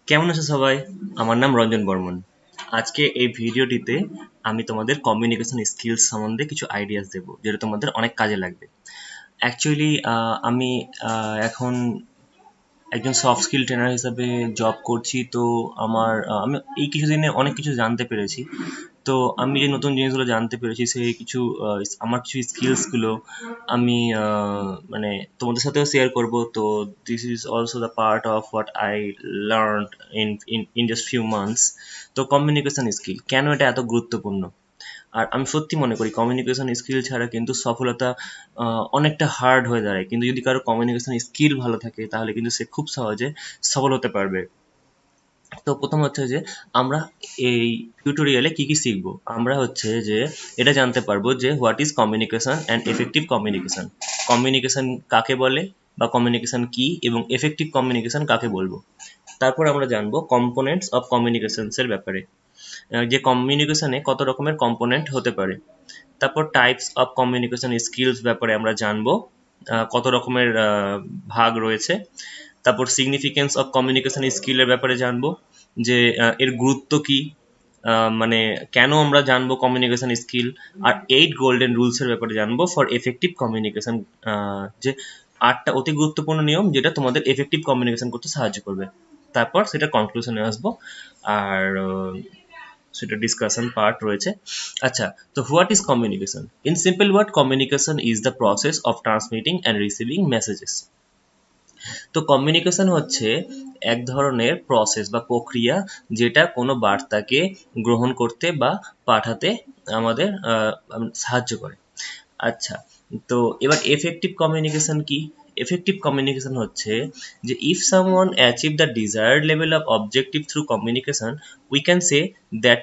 কেমন আছো সবাই? আমার নাম রঞ্জন বর্মন। আজকে এই ভিডিওটিতে আমি তোমাদের কমিউনিকেশন স্কিলস সম্বন্ধে কিছু আইডিয়াস দেবো, যেটা তোমাদের অনেক কাজে লাগবে। অ্যাকচুয়ালি আমি এখন একজন সফট স্কিল ট্রেনার হিসাবে জব করছি। তো আমি এই কিছুদিনে অনেক কিছু জানতে পেরেছি। তো আমি যে নতুন জিনিসগুলো জানতে পেরেছি, সেই কিছু আমার কিছু স্কিলসগুলো আমি মানে তোমাদের সাথেও শেয়ার করব। তো this is also the part of what I learned in just few months. তো কমিউনিকেশন স্কিল কেন এটা এত গুরুত্বপূর্ণ? আর আমি সত্যি মনে করি কমিউনিকেশন স্কিল ছাড়া কিন্তু সফলতা অনেকটা হার্ড হয়ে দাঁড়ায়। কিন্তু যদি কারো কমিউনিকেশন স্কিল ভালো থাকে তাহলে কিন্তু সে খুব সহজে সফল হতে পারবে। তো প্রথম হচ্ছে যে আমরা এই টিউটোরিয়ালে কি কি শিখবো, আমরা হচ্ছে যে এটা জানতে পারবো যে what is communication and effective communication. Communication কাকে বলে বা কমিউনিকেশন কি, এবং এফেক্টিভ কমিউনিকেশন কাকে বলবো। তারপর আমরা জানবো কম্পোনেন্টস অফ কমিউনিকেশনসের ব্যাপারে, যে কমিউনিকেশনে কত রকমের কম্পোনেন্ট হতে পারে। তারপর টাইপস অফ কমিউনিকেশন স্কিলস ব্যাপারে আমরা জানবো, কত রকমের ভাগ রয়েছে। তারপর সিগনিফিকেন্স অফ কমিউনিকেশন স্কিলের ব্যাপারে জানবো, যে এর গুরুত্ব কি, মানে কেন আমরা জানবো কমিউনিকেশন স্কিল। আর 8 গোল্ডেন রুলসের ব্যাপারে জানবো ফর এফেক্টিভ কমিউনিকেশন, যে 8টা অতি গুরুত্বপূর্ণ নিয়ম যেটা তোমাদের এফেক্টিভ কমিউনিকেশন করতে সাহায্য করবে। তারপর সেটা কনক্লুশনে আসবো, আর সেটা ডিসকাশন পার্ট রয়েছে। আচ্ছা, তো what is communication? In simple word, communication is the process of transmitting and receiving messages. তো কমিউনিকেশন হচ্ছে এক ধরনের প্রসেস বা প্রক্রিয়া, যেটা কোনো বার্তাকে গ্রহণ করতে বা পাঠাতে আমাদের সাহায্য করে। আচ্ছা, তো এবার এফেক্টিভ কমিউনিকেশন কি? এফেক্টিভ কমিউনিকেশন হচ্ছে যে if someone achieve the desired level of objective through communication, we can say that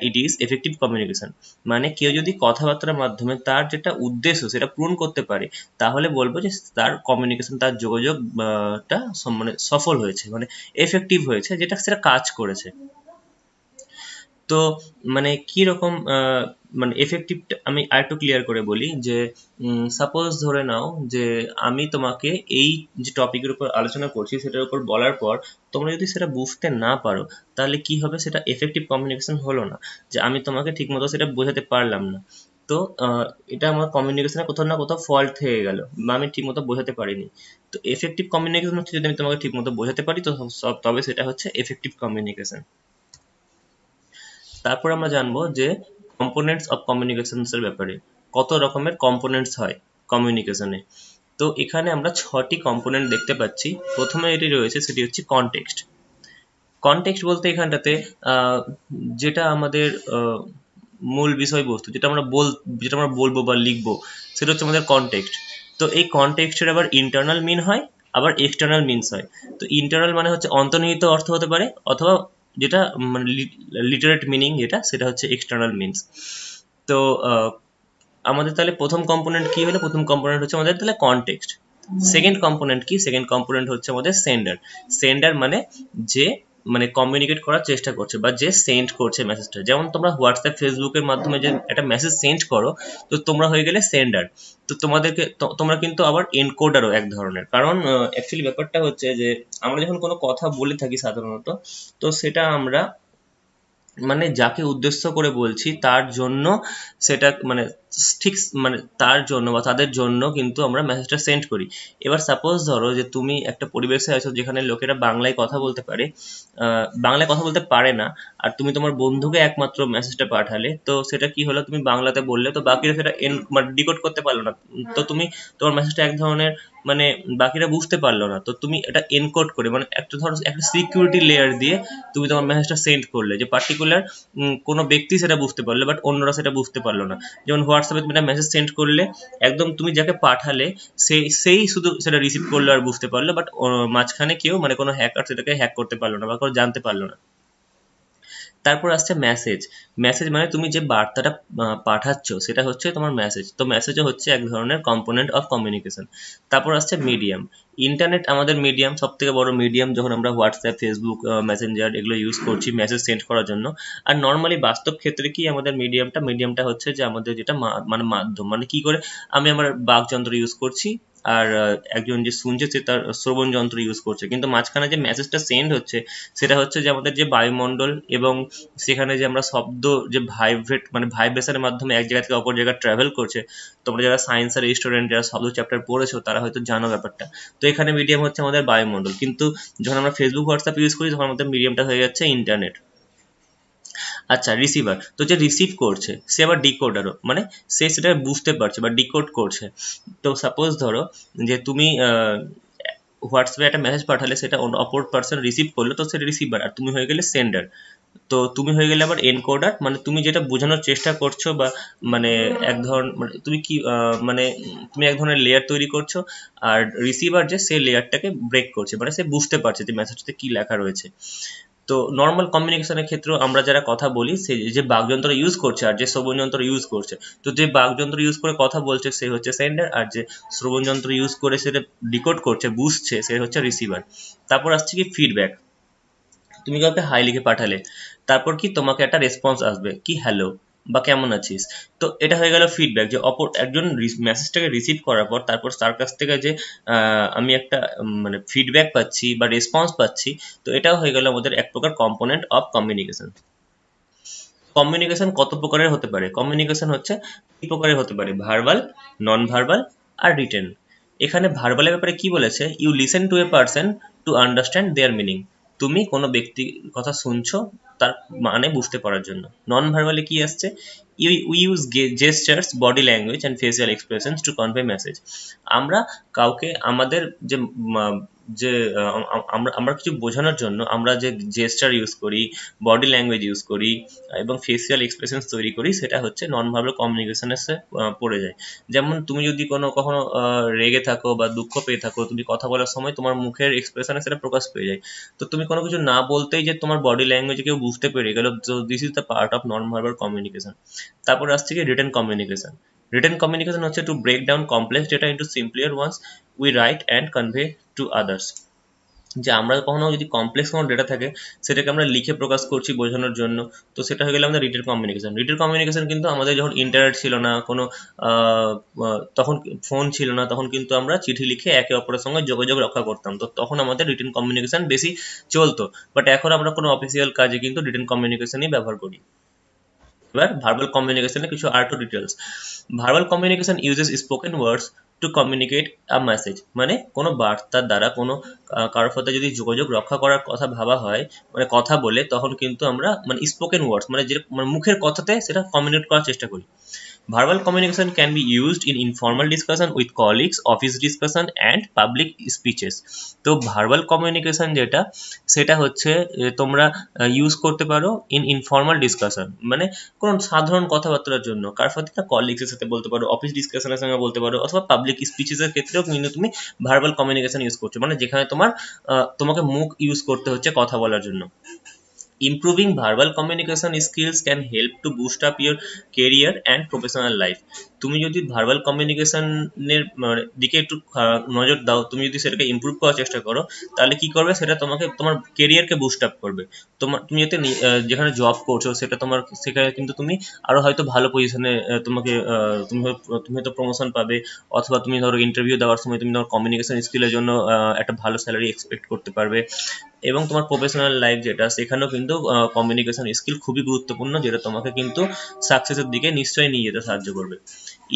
it is effective communication. মানে কেউ যদি কথাবার্তার মাধ্যমে তার যেটা উদ্দেশ্য সেটা পূরণ করতে পারে, তাহলে বলবো যে তার কমিউনিকেশন, তার যোগাযোগ টা মানে সফল হয়েছে, মানে এফেক্টিভ হয়েছে, যেটা সেটা কাজ করেছে। তো মানে কি রকম মানে এফেক্টিভটা আমি আরেকটু ক্লিয়ার করে বলি, যে সাপোজ ধরে নাও যে আমি তোমাকে এই যে টপিকের উপর আলোচনা করছি সেটার উপর বলার পর তোমরা যদি সেটা বুঝতে না পারো, তাহলে কি হবে? সেটা এফেক্টিভ কমিউনিকেশন হলো না, যে আমি তোমাকে ঠিকমতো সেটা বোঝাতে পারলাম না। তো এটা আমার কমিউনিকেশনে কোথাও না কোথাও ফল্ট থেকে গেল, বা আমি ঠিকমতো বোঝাতে পারিনি। তো এফেক্টিভ কমিউনিকেশন হচ্ছে যদি আমি তোমাকে ঠিকমতো বোঝাতে পারি, তো তবে সেটা হচ্ছে এফেক্টিভ কমিউনিকেশন। তারপর আমরা জানবো যে কম্পোনেন্টস অফ কমিউনিকেশনস এর ব্যাপারে, কত রকমের কম্পোনেন্টস হয় কমিউনিকেশনে। তো এখানে আমরা 6টি কম্পোনেন্ট দেখতে পাচ্ছি। প্রথমে এটি রয়েছে, সেটি হচ্ছে কনটেক্সট। কনটেক্সট বলতে এখানটাতে যেটা আমাদের মূল বিষয়বস্তু, যেটা আমরা বলবো বা লিখবো, সেটা হচ্ছে আমাদের কনটেক্সট। তো এই কনটেক্সটের আবার ইন্টারনাল মিন হয়, আবার এক্সটার্নাল মিনস হয়। তো ইন্টারনাল মানে হচ্ছে অন্তর্নিহিত অর্থ হতে পারে, অথবা যেটা মানে লিটারেট মিনিং যেটা, সেটা হচ্ছে এক্সটার্নাল মিনস। তো আমাদের তাহলে প্রথম কম্পোনেন্ট কি হলো? প্রথম কম্পোনেন্ট হচ্ছে আমাদের তাহলে কনটেক্সট। সেকেন্ড কম্পোনেন্ট কি? সেকেন্ড কম্পোনেন্ট হচ্ছে আমাদের সেন্ডার। সেন্ডার মানে যে মানে কমিউনিকেট করার চেষ্টা করছে বা যে সেন্ড করছে মেসেজটা। যেমন তোমরা হোয়াটসঅ্যাপ, ফেসবুকের মাধ্যমে যে একটা মেসেজ সেন্ড করো, তো তোমরা হয়ে গেলে সেন্ডার। তো তোমরা কিন্তু আবার এনকোডারও এক ধরনের। কারণ অ্যাকচুয়ালি ব্যাপারটা হচ্ছে যে আমরা যখন কোনো কথা বলে থাকি সাধারণত, তো সেটা আমরা মানে যাকে উদ্দেশ্য করে বলছি তার জন্য সেটা মানে ঠিক মানে তার জন্য বা তাদের জন্য কিন্তু আমরা মেসেজটা সেন্ড করি। এবার সাপোজ ধরো যে তুমি একটা পরিবেশে আছো যেখানে লোকেরা বাংলায় কথা বলতে পারে, বাংলায় কথা বলতে পারে না, আর তুমি তোমার বন্ধুকে একমাত্র মেসেজটা পাঠালে, তো সেটা কি হলো? তুমি বাংলাতে বললে, তো বাকিরা সেটা মানে ডিকোড করতে পারলো না। তো তুমি তোমার মেসেজটা এক ধরনের মানে বাকিরা বুঝতে পারলো না, তো তুমি এটা এনকোড করে মানে একটা ধরো একটা সিকিউরিটি লেয়ার দিয়ে তুমি তোমার মেসেজটা সেন্ড করলে, যে পার্টিকুলার কোনো ব্যক্তি সেটা বুঝতে পারলো, বাট অন্যরা সেটা বুঝতে পারলো না। যেমন হোয়াটসঅ্যাপে তুমি একটা মেসেজ সেন্ড করলে, একদম তুমি যাকে পাঠালে সেই শুধু সেটা রিসিভ করলো আর বুঝতে পারলো, বাট মাঝখানে কেউ মানে কোনো হ্যাকার সেটাকে হ্যাক করতে পারলো না বা কেউ জানতে পারলো না। তারপর আসছে মেসেজ। মেসেজ মানে তুমি যে বার্তাটা পাঠাচ্ছ সেটা হচ্ছে তোমার মেসেজ। তো মেসেজও হচ্ছে এক ধরনের কম্পোনেন্ট অফ কমিউনিকেশন। তারপর আসছে মিডিয়াম। ইন্টারনেট আমাদের মিডিয়াম, সব থেকে বড় মিডিয়াম, যখন আমরা হোয়াটসঅ্যাপ, ফেসবুক, মেসেঞ্জার এগুলো ইউজ করছি মেসেজ সেন্ড করার জন্য। আর নর্মালি বাস্তব ক্ষেত্রে কি আমাদের মিডিয়ামটা হচ্ছে যে আমাদের যেটা মানে মাধ্যম, মানে কি করে আমি আমার বাকযন্ত্র ইউজ করছি আর একজন যে শুনছে সে তার শ্রবণ যন্ত্র ইউজ করছে, কিন্তু মাঝখানে যে মেসেজটা সেন্ড হচ্ছে সেটা হচ্ছে যে আমাদের যে বায়ুমণ্ডল এবং সেখানে যে আমরা শব্দ যে ভাইব্রেট মানে ভাইব্রেশনের মাধ্যমে এক জায়গা থেকে অপর জায়গায় ট্রাভেল করছে। তোমরা যারা সায়েন্সের স্টুডেন্ট, যারা শব্দ চ্যাপ্টার পড়েছো তারা হয়তো জানো ব্যাপারটা। তো এখানে মিডিয়াম হচ্ছে আমাদের বায়ুমণ্ডল, কিন্তু যখন আমরা ফেসবুক হোয়াটসঅ্যাপ ইউজ করি তখন আমাদের মিডিয়ামটা হয়ে যাচ্ছে ইন্টারনেট। আচ্ছা, রিসিভার তো যে রিসিভ করছে সে আবার ডিকোডারও, মানে সে সেটা বুঝতে পারছে বা ডিকোড করছে। তো সাপোজ ধরো যে তুমি হোয়াটসঅ্যাপে একটা মেসেজ পাঠালে, সেটা অপর পার্সন রিসিভ করলো, তো সেটা রিসিভার আর তুমি হয়ে গেলে সেন্ডার। তো তুমি হয়ে গেলে আবার এনকোডার, মানে তুমি যেটা বোঝানোর চেষ্টা করছো বা মানে এক ধরনের মানে তুমি কি মানে তুমি এক ধরনের লেয়ার তৈরি করছো। আর রিসিভার যে সে লেয়ারটাকে ব্রেক করছে, মানে সে বুঝতে পারছে যে মেসেজটাতে কি লেখা রয়েছে। তো নর্মাল কমিউনিকেশনের ক্ষেত্রেও আমরা যারা কথা বলি, সে যে বাকযন্ত্র ইউজ করছে আর যে শ্রবণ যন্ত্র ইউজ করছে, তো যে বাকযন্ত্র ইউজ করে কথা বলছে সে হচ্ছে সেন্ডার, আর যে শ্রবণ যন্ত্র ইউজ করে সেটা ডিকোড করছে বুঝছে সে হচ্ছে রিসিভার। তারপর আসছে কি ফিডব্যাক। তুমি কাউকে হাই লিখে পাঠালে, তারপর কি তোমাকে একটা রেসপন্স আসবে কি হ্যালো বা কেমন আছিস। তো এটা হয়ে গেল ফিডব্যাক, যে অপর একজন মেসেজটাকে রিসিভ করার পর তারপর তার কাছ থেকে যে আমি একটা মানে ফিডব্যাক পাচ্ছি বা রেসপন্স পাচ্ছি। তো এটাও হয়ে গেল আমাদের এক প্রকার কম্পোনেন্ট অফ কমিউনিকেশন। কমিউনিকেশন কত প্রকারের হতে পারে? কমিউনিকেশন হচ্ছে তিন প্রকারের হতে পারে: ভার্বাল, নন ভার্বাল আর রিটেন। এখানে ভার্বালের ব্যাপারে কি বলেছে? You listen to a person to understand their meaning. তুমি কোনো ব্যক্তির কথা শুনছো তার মানে বুঝতে পারার জন্য। নন ভার্বালে কি আসছে? We use gestures, body language and facial expressions to convey message. আমরা কাউকে আমাদের যে যে আমরা আমরা কিছু বোঝানোর জন্য আমরা যে জেস্টার ইউজ করি, বডি ল্যাঙ্গুয়েজ ইউজ করি এবং ফেসিয়াল এক্সপ্রেশনস তৈরি করি, সেটা হচ্ছে নন ভার্বাল কমিউনিকেশনের পড়ে যায়। যেমন তুমি যদি কখনো রেগে থাকো বা দুঃখ পেয়ে থাকো, তুমি কথা বলার সময় তোমার মুখের এক্সপ্রেশনে সেটা প্রকাশ পেয়ে যায়। তো তুমি কোনো কিছু না বলতেই যে তোমার বডি ল্যাঙ্গুয়েজ কেউ বুঝতে পেরে গেল, তো this is the part of non verbal communication. তারপর আসছে কি রিটেন কমিউনিকেশন। রিটেন কমিউনিকেশন হচ্ছে to break down complex data into simplier ones we write and convey to others. যে আমরা কখনো যদি কমপ্লেক্স কোনো ডেটা থাকে সেটাকে আমরা লিখে প্রকাশ করছি বোঝানোর জন্য, তো সেটা হয়ে গেলে আমাদের রিটেল কমিউনিকেশন। রিটেল কমিউনিকেশন কিন্তু আমাদের যখন ইন্টারনেট ছিল না, কোনো তখন ফোন ছিল না, তখন কিন্তু আমরা চিঠি লিখে একে অপরের সঙ্গে যোগাযোগ রক্ষা করতাম, তো তখন আমাদের রিটেন কমিউনিকেশন বেশি চলতো। বাট এখন আমরা কোনো অফিসিয়াল কাজে কিন্তু রিটেন কমিউনিকেশনই ব্যবহার করি। এবার ভার্বাল কমিউনিকেশনের কিছু art details. Verbal communication uses spoken words to communicate a message. মানে কোনো বার্তার দ্বারা কোনো কারোর সাথে যদি যোগাযোগ রক্ষা করার কথা ভাবা হয়, মানে কথা বলে, তখন কিন্তু আমরা মানে স্পোকেন ওয়ার্ডস মানে যে মানে মুখের কথাতে সেটা কমিউনিকেট করার চেষ্টা করি। Verbal communication can be used in informal discussion with colleagues, office discussion and public speeches. তো ভার্বাল কমিউনিকেশন যেটা, সেটা হচ্ছে তোমরা ইউজ করতে পারো ইন ইনফর্মাল ডিসকাশন, মানে কোনো সাধারণ কথাবার্তার জন্য, কার সাথে না, কলিগসের সাথে বলতে পারো, অফিস ডিসকাশনের সঙ্গে বলতে পারো, অথবা পাবলিক স্পিচেসের ক্ষেত্রেও কিন্তু তুমি ভার্বাল কমিউনিকেশন ইউজ করছো, মানে যেখানে তোমাকে মুখ ইউজ করতে হচ্ছে কথা বলার জন্য। Improving verbal communication skills can help to boost up your career and professional life. তুমি যদি ভার্বাল কমিউনিকেশনের দিকে একটু নজর দাও, তুমি যদি সেটাকে ইমপ্রুভ করার চেষ্টা করো, তাহলে কি করবে? সেটা তোমাকে তোমার কেরিয়ারকে বুস্ট আপ করবে। তুমি যাতে যেখানে জব করছো সেটা তোমার, সেখানে কিন্তু তুমি আরো হয়তো ভালো পজিশনে তোমাকে তুমি হয়তো প্রমোশন পাবে, অথবা তুমি ধরো ইন্টারভিউ দেওয়ার সময় তুমি তোমার কমিউনিকেশন স্কিলের জন্য একটা ভালো স্যালারি এক্সপেক্ট করতে পারবে। এবং তোমার প্রফেশনাল লাইফ যেটা, সেখানেও কিন্তু কমিউনিকেশন স্কিল খুবই গুরুত্বপূর্ণ, যেটা তোমাকে কিন্তু সাকসেসের দিকে নিশ্চয়ই নিয়ে যেতে সাহায্য করবে।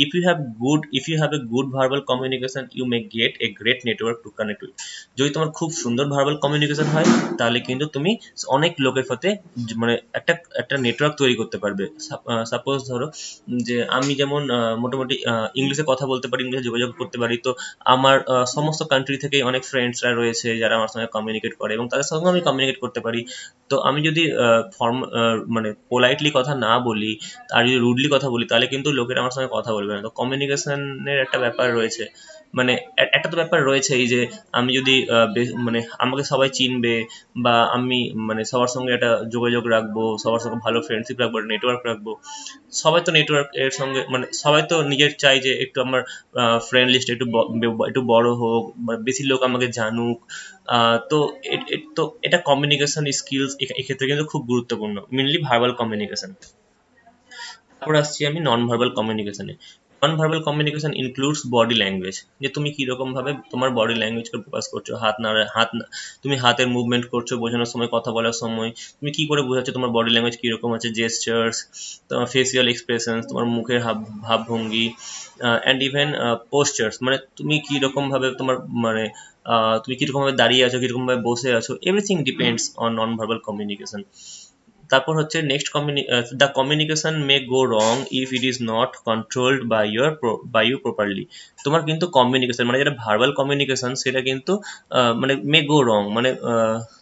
If you have a good verbal communication you may get a great network to connect with. যদি তোমার খুব সুন্দর ভার্বাল কমিউনিকেশন হয়, তাহলে কিন্তু তুমি অনেক লোকের সাথে মানে একটা একটা নেটওয়ার্ক তৈরি করতে পারবে। সাপোজ ধরো যে আমি যেমন মোটামুটি ইংলিশে কথা বলতে পারি, ইংলিশে যোগাযোগ করতে পারি, তো আমার সমস্ত কান্ট্রি থেকেই অনেক ফ্রেন্ডসরা রয়েছে যারা আমার সঙ্গে কমিউনিকেট করে এবং তাদের সঙ্গে আমি কমিউনিকেট করতে পারি। তো আমি যদি মানে পোলাইটলি কথা না বলি আর যদি রুডলি কথা বলি, তাহলে কিন্তু লোকেরা আমার সঙ্গে কথা বলবে না। তো কমিউনিকেশনের একটা ব্যাপার রয়েছে, মানে একটা তো ব্যাপার রয়েছে এই যে আমি যদি মানে আমাকে সবাই চিনবে, বা আমি মানে সবার সঙ্গে একটা যোগাযোগ রাখবো, সবার সঙ্গে ভালো ফ্রেন্ডশিপ রাখবো, নেটওয়ার্ক রাখবো। সবাই তো নেটওয়ার্ক এর সঙ্গে মানে সবাই তো নিজের চাই যে একটু আমার ফ্রেন্ড লিস্ট একটু বড় হোক, বেশি লোক আমাকে জানুক। তো তো এটা কমিউনিকেশন স্কিলস এক্ষেত্রে কিন্তু খুব গুরুত্বপূর্ণ, মেনলি ভার্বাল কমিউনিকেশন। তারপর আসছি আমি নন ভার্বাল কমিউনিকেশনে। Non verbal communication includes body language, যে তুমি কিরকম ভাবে তোমার বডি ল্যাঙ্গুয়েজকে প্রকাশ করছো, তুমি হাতের মুভমেন্ট করছো বোঝানোর সময়, কথা বলার সময় তুমি কি করে বোঝাচ্ছ তোমার বডি ল্যাঙ্গুয়েজ কিরকম আছে, জেস্টার্স, তোমার ফেসিয়াল এক্সপ্রেশন, তোমার মুখের ভাবভঙ্গি, অ্যান্ড ইভেন পোস্টার্স, মানে তুমি কিরকম ভাবে তোমার মানে তুমি কিরকম ভাবে দাঁড়িয়ে আছো, কিরকম ভাবে বসে আছো, everything depends on non verbal communication. তারপর হচ্ছে next the communication may go wrong if it is not controlled by you properly. তোমার কিন্তু কমিউনিকেশন মানে যেটা ভার্বাল কমিউনিকেশন সেটা কিন্তু মানে মে গো রং, মানে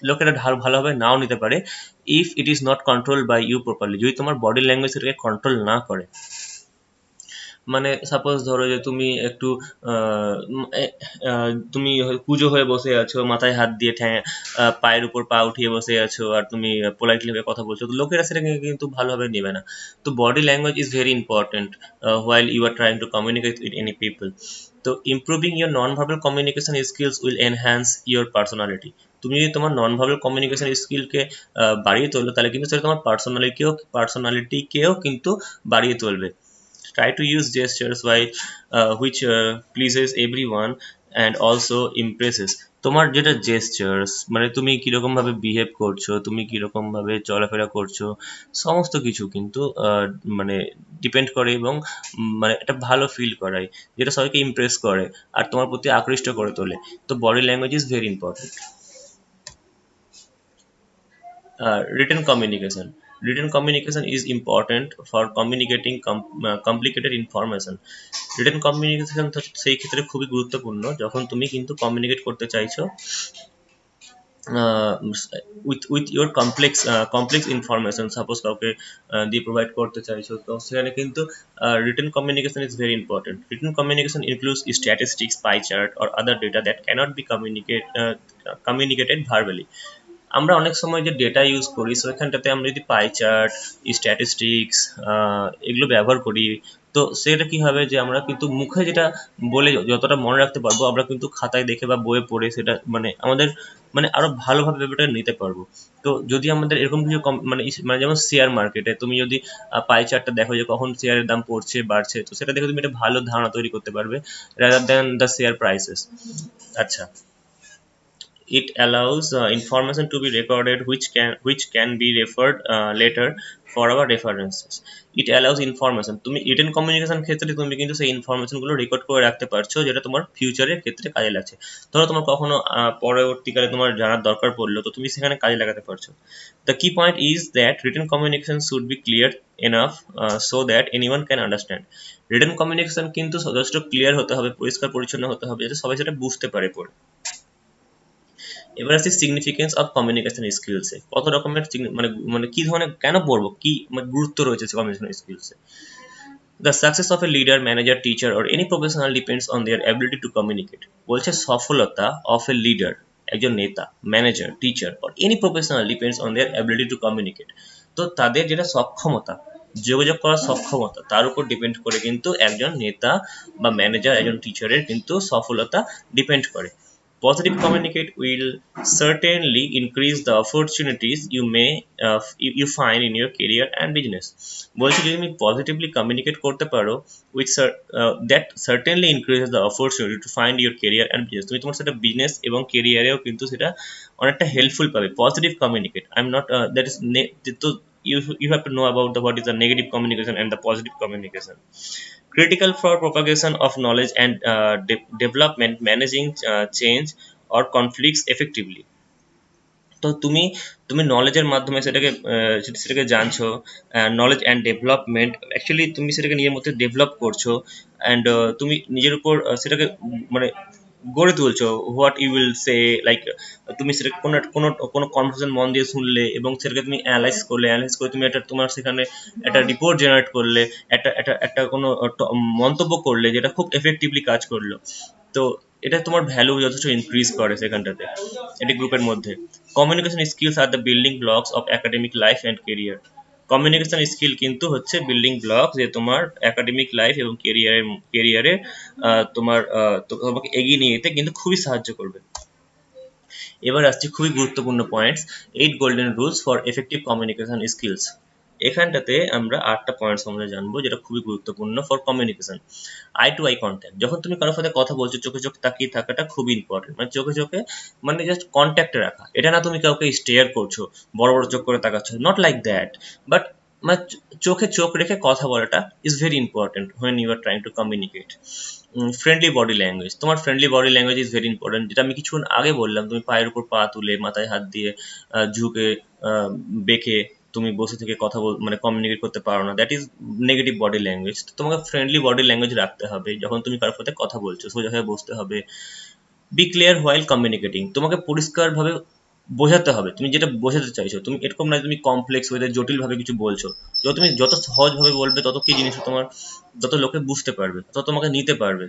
লোকেরা ভালোভাবে নাও নিতে পারে, if it is not controlled by you properly, যদি তোমার বডি ল্যাঙ্গুয়েজ সেটাকে কন্ট্রোল না করে। মানে সাপোজ ধরো যে তুমি একটু তুমি পুজো হয়ে বসে আছো, মাথায় হাত দিয়ে পায়ের উপর পা উঠিয়ে বসে আছো, আর তুমি পোলাইটলি ভাবে কথা বলছো, তো লোকেরা সেটাকে কিন্তু ভালোভাবে নেবে না। তো body language is very important while you are trying to communicate with any people. তো improving your non verbal communication skills will enhance your personality. তুমি যদি তোমার নন ভার্বাল কমিউনিকেশন স্কিলকে বাড়িয়ে তোলো, তাহলে কিন্তু সেটা তোমার পার্সোনালিটিকেও কিন্তু বাড়িয়ে তুলবে। Try to use gestures which pleases everyone and also impresses. তোমার যেটা জেস্টার্স মানে তুমি কিরকম ভাবে বিহেভ করছো, তুমি কিরকম ভাবে চলাফেরা করছো, সমস্ত কিছু কিন্তু মানে ডিপেন্ড করে এবং মানে একটা ভালো ফিল করায়, যেটা সবাইকে ইমপ্রেস করে আর তোমার প্রতি আকৃষ্ট করে তোলে। তো body language is very important. Written communication is important for communicating complicated information. Written communication সেই ক্ষেত্রে খুবই গুরুত্বপূর্ণ যখন তুমি কিন্তু কমিউনিকেট করতে চাইছো with your complex information, suppose কাউকে দিয়ে প্রোভাইড করতে চাইছো, তো সেখানে কিন্তু written communication is very important. Written communication includes statistics, pie chart or other data that cannot be communicated verbally. আমরা অনেক সময় যে ডেটা ইউজ করি সেখানটাতে আমরা যদি পাই চার্ট, স্ট্যাটিস্টিক্স এগুলো ব্যবহার করি, তো সেটা কি হবে যে আমরা কিন্তু মুখে যেটা বলে যতটা মনে রাখতে পারবো, আমরা কিন্তু খাতায় দেখে বা বইয়ে পড়ে সেটা মানে আমাদের মানে আরো ভালোভাবে ব্যাপারটা নিতে পারবো। তো যদি আমাদের এরকম কিছু মানে যেমন শেয়ার মার্কেটে তুমি যদি পাই চার্টটা দেখো যে কখন শেয়ারের দাম পড়ছে বাড়ছে, তো সেটা দেখে তুমি একটা ভালো ধারণা তৈরি করতে পারবে rather than the share prices. আচ্ছা, it allows information to be recorded which can be referred later for our references. It allows information, তুমি রিটেন কমিউনিকেশন ক্ষেত্রে তুমি কিন্তু সেই ইনফরমেশন গুলো রেকর্ড করে রাখতে পারছো, যেটা তোমার ফিউচারের ক্ষেত্রে কাজে লাগছে। ধরো তোমার কখনো পরবর্তীকালে তোমার জানার দরকার পড়লো, তো তুমি সেখানে কাজে লাগাতে পারছো। The key point is that written communication should be clear enough so that anyone can understand. Written communication কিন্তু যথেষ্ট ক্লিয়ার হতে হবে, পরিষ্কার পরিচ্ছন্ন হতে হবে, যাতে সবাই সেটা বুঝতে পারে পড়ে। এবার আসছে সিগনিফিকেন্স অফ কমিউনিকেশন স্কিলসে কত রকমের মানে মানে কি ধরনের কেন পড়বো, কি মানে গুরুত্ব রয়েছে কমিউনিকেশন স্কিলসে। The success of a leader, manager, teacher or any professional depends on their ability to communicate. বলছে সফলতা অফ এ লিডার, একজন নেতা, manager, teacher or any professional depends on their ability to communicate. তো তাদের যেটা সক্ষমতা, যোগাযোগ করার সক্ষমতা, তার উপর ডিপেন্ড করে কিন্তু একজন নেতা বা ম্যানেজার, একজন টিচারের কিন্তু সফলতা ডিপেন্ড করে। Positive communicate will certainly increase the opportunities you find in your career and business. বলছি যদি তুমি পজিটিভলি কমিউনিকেট করতে পারো that certainly increases the opportunity to find your career and business. তুমি তোমার সেটা বিজনেস এবং কেরিয়ারেও কিন্তু সেটা অনেকটা হেল্পফুল পাবে। Positive communicate, I am not that is তো you have to know about what is the negative communication and the positive communication. Critical for propagation of knowledge and development, managing change or conflicts effectively. তো তুমি তুমি নলেজের মাধ্যমে সেটাকে জানছো, knowledge and development, actually তুমি সেটাকে নিজের মধ্যে ডেভেলপ করছো, অ্যান্ড তুমি নিজের উপর সেটাকে মানে গড়ে তুলছো। What you will say, like তুমি সেটাকে কোনো কোনো কোনো কনভারসেশন মন দিয়ে শুনলে এবং সেটাকে তুমি অ্যানালাইজ করে তুমি একটা তোমার সেখানে একটা রিপোর্ট জেনারেট করলে, একটা একটা একটা কোনো মন্তব্য করলে যেটা খুব এফেক্টিভলি কাজ করলো, তো এটা তোমার ভ্যালু যথেষ্ট ইনক্রিজ করে সেখানটাতে এটি গ্রুপের মধ্যে। Communication skills are the building blocks of academic life and career. Communication skill কিন্তু হচ্ছে বিল্ডিং ব্লক, যে তোমার একাডেমিক লাইফ এবং কেরিয়ারে তোমাকে এগিয়ে নিয়ে যেতে কিন্তু খুবই সাহায্য করবে। এবার আসছে খুবই গুরুত্বপূর্ণ points, 8 golden rules for effective communication skills. এখানটাতে আমরা 8টা পয়েন্টস আমরা জানবো যেটা খুবই গুরুত্বপূর্ণ for communication. Eye to eye contact, যখন তুমি কারোর সাথে কথা বলছো চোখে চোখ তাকিয়ে থাকাটা খুবই ইম্পর্টেন্ট। মানে চোখে চোখে মানে জাস্ট কন্ট্যাক্টে রাখা, এটা না তুমি কাউকে স্টেয়ার করছো, বড় বড় চোখ করে তাকাচ্ছ, নট লাইক দ্যাট, বাট মানে চোখে চোখ রেখে কথা বলাটা is very important when you are trying to communicate. Friendly body language, তোমার friendly body language is very important, যেটা আমি কিছুক্ষণ আগে বললাম। তুমি পায়ের উপর পা তুলে মাথায় হাত দিয়ে ঝুঁকে বেঁকে তুমি বসে থেকে কথা মানে কমিউনিকেট করতে পারো না, that is negative body language. তোমাকে ফ্রেন্ডলি বডি ল্যাঙ্গুয়েজ রাখতে হবে যখন তুমি কারোর সাথে কথা বলছো, সোজা হয়ে বসতে হবে। বি ক্লিয়ার হোয়াইল কমিউনিকেটিং, তোমাকে পরিষ্কারভাবে বোঝাতে হবে তুমি যেটা বোঝাতে চাইছো। তুমি এরকম না তুমি কমপ্লেক্স ওয়েতে জটিলভাবে কিছু বলছো। তুমি যত সহজভাবে বলবে তত কি জিনিসটা তোমার যত লোকে বুঝতে পারবে, তত তোমাকে নিতে পারবে।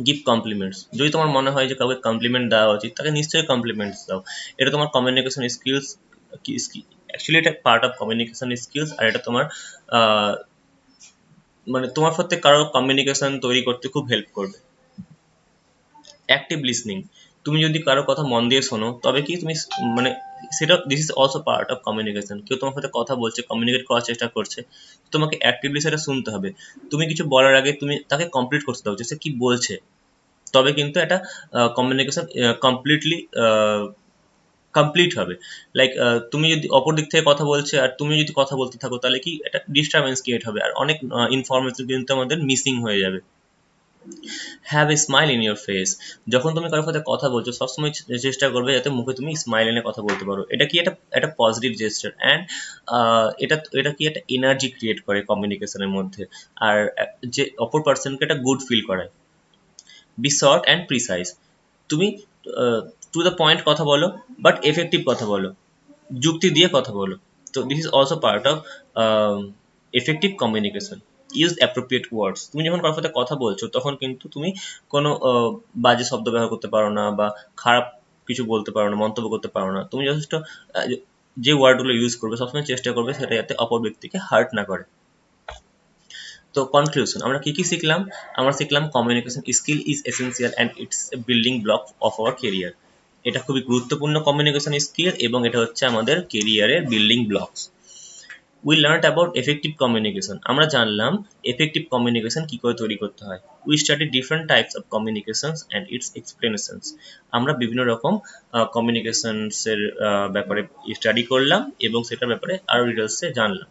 গিভ কমপ্লিমেন্টস, যদি তোমার মনে হয় যে কাউকে কমপ্লিমেন্ট দেওয়া উচিত তাকে নিশ্চয়ই কমপ্লিমেন্টস দাও। এটা তোমার কমিউনিকেশন স্কিলস, অ্যাকচুয়ালি এটা পার্ট অফ কমিউনিকেশন স্কিলস। আর এটা তোমার মানে তোমার সাথে কারো কমিউনিকেশন তৈরি করতে খুব হেল্প করবে। অ্যাক্টিভ লিসনিং, তুমি যদি কারো কথা মন দিয়ে শোনো তবে কি তুমি মানে সেটা this is also part of communication. কেউ তোমার সাথে কথা বলছে, কমিউনিকেট করার চেষ্টা করছে, তোমাকে অ্যাক্টিভলি সেটা শুনতে হবে। তুমি কিছু বলার আগে তুমি তাকে কমপ্লিট করতে দাও যে সে কি বলছে, তবে কিন্তু এটা কমিউনিকেশন কমপ্লিটলি কমপ্লিট হবে। লাইক তুমি যদি অপর দিক থেকে কথা বলছে আর তুমি যদি কথা বলতে থাকো তাহলে কি একটা ডিস্টারবেন্স ক্রিয়েট হবে আর অনেক ইনফরমেশন কিন্তু আমাদের মিসিং হয়ে যাবে। Have a smile in your face, যখন তুমি কারোর সাথে কথা বলছো সবসময় চেষ্টা করবে যাতে মুখে তুমি স্মাইল এনে কথা বলতে পারো। এটা কি একটা পজিটিভ জেস্টার অ্যান্ড এটা এটা কি একটা এনার্জি ক্রিয়েট করে কমিউনিকেশনের মধ্যে, আর যে অপর পার্সনকে একটা গুড ফিল করায়। বি শর্ট অ্যান্ড প্রিসাইজ, তুমি টু দ্য পয়েন্ট কথা বলো, বাট এফেক্টিভ কথা বলো, যুক্তি দিয়ে কথা বলো। তো this is also part of effective communication. Use appropriate words, তুমি যখন কারোর সাথে কথা বলছো তখন কিন্তু তুমি কোনো বাজে শব্দ ব্যবহার করতে পারো না বা খারাপ কিছু বলতে পারো না, মন্তব্য করতে পারো না। তুমি যথেষ্ট যে ওয়ার্ডগুলো ইউজ করবে সবসময় চেষ্টা করবে সেটা যাতে অপর ব্যক্তিকে হার্ট না করে। তো কনক্লুশন, আমরা কি কি শিখলাম? আমরা শিখলাম communication skill is essential and it's a building block of our career. এটা খুবই গুরুত্বপূর্ণ কমিউনিকেশন স্কিল এবং এটা হচ্ছে আমাদের কেরিয়ারের building blocks. We learn about effective communication, আমরা জানলাম এফেক্টিভ কমিউনিকেশন কি করে তৈরি করতে হয়। We study different types of communications and it's explanations, আমরা বিভিন্ন রকম কমিউনিকেশনসের ব্যাপারে স্টাডি করলাম এবং সেটার ব্যাপারে আরও ডিটেলসে জানলাম।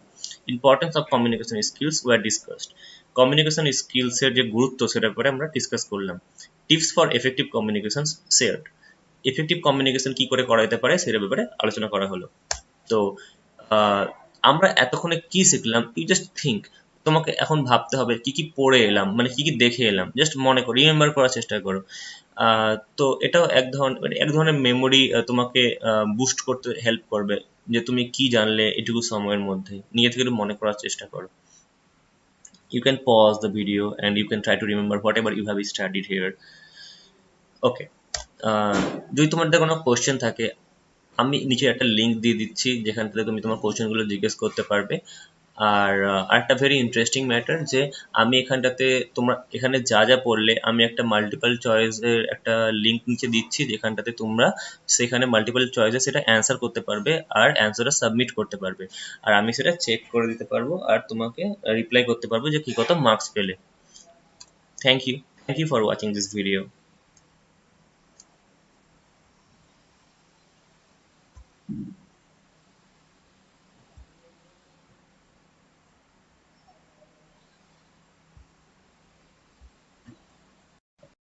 Importance of communication skills were discussed, communication স্কিলসের যে গুরুত্ব সেটার ব্যাপারে আমরা ডিসকাস করলাম। Tips for effective communications shared, effective communication কি করে করা যেতে পারে সেটার ব্যাপারে আলোচনা করা হলো। তো আমরা এতক্ষণে কি শিখলাম? ইউ জাস্ট থিঙ্ক, তোমাকে এখন ভাবতে হবে কি কি পড়ে এলাম, মানে কি কি দেখে এলাম, জাস্ট মনে করো, রিমেম্বার করার চেষ্টা করো। তো এটাও এক ধরনের মেমোরি তোমাকে বুস্ট করতে হেল্প করবে যে তুমি কি জানলে এটুকু সময়ের মধ্যে, নিজে থেকে একটু মনে করার চেষ্টা করো। You can pause the video and you can try to remember whatever you have studied here. ওকে, যদি তোমাদের কোনো কোশ্চেন থাকে আমি নিচে একটা লিঙ্ক দিয়ে দিচ্ছি যেখান থেকে তুমি তোমার কোশ্চেনগুলো জিজ্ঞেস করতে পারবে। আর আরেকটা ভেরি ইন্টারেস্টিং ম্যাটার যে আমি এখানটাতে তোমরা এখানে যা যা পড়লে আমি একটা মাল্টিপল চয়েসের একটা লিঙ্ক নিচে দিচ্ছি যেখানটাতে তোমরা সেখানে মাল্টিপল চয়েসে সেটা অ্যান্সার করতে পারবে আর অ্যান্সারটা সাবমিট করতে পারবে, আর আমি সেটা চেক করে দিতে পারবো আর তোমাকে রিপ্লাই করতে পারবো যে কি কত মার্কস পেলে। Thank you for watching this video.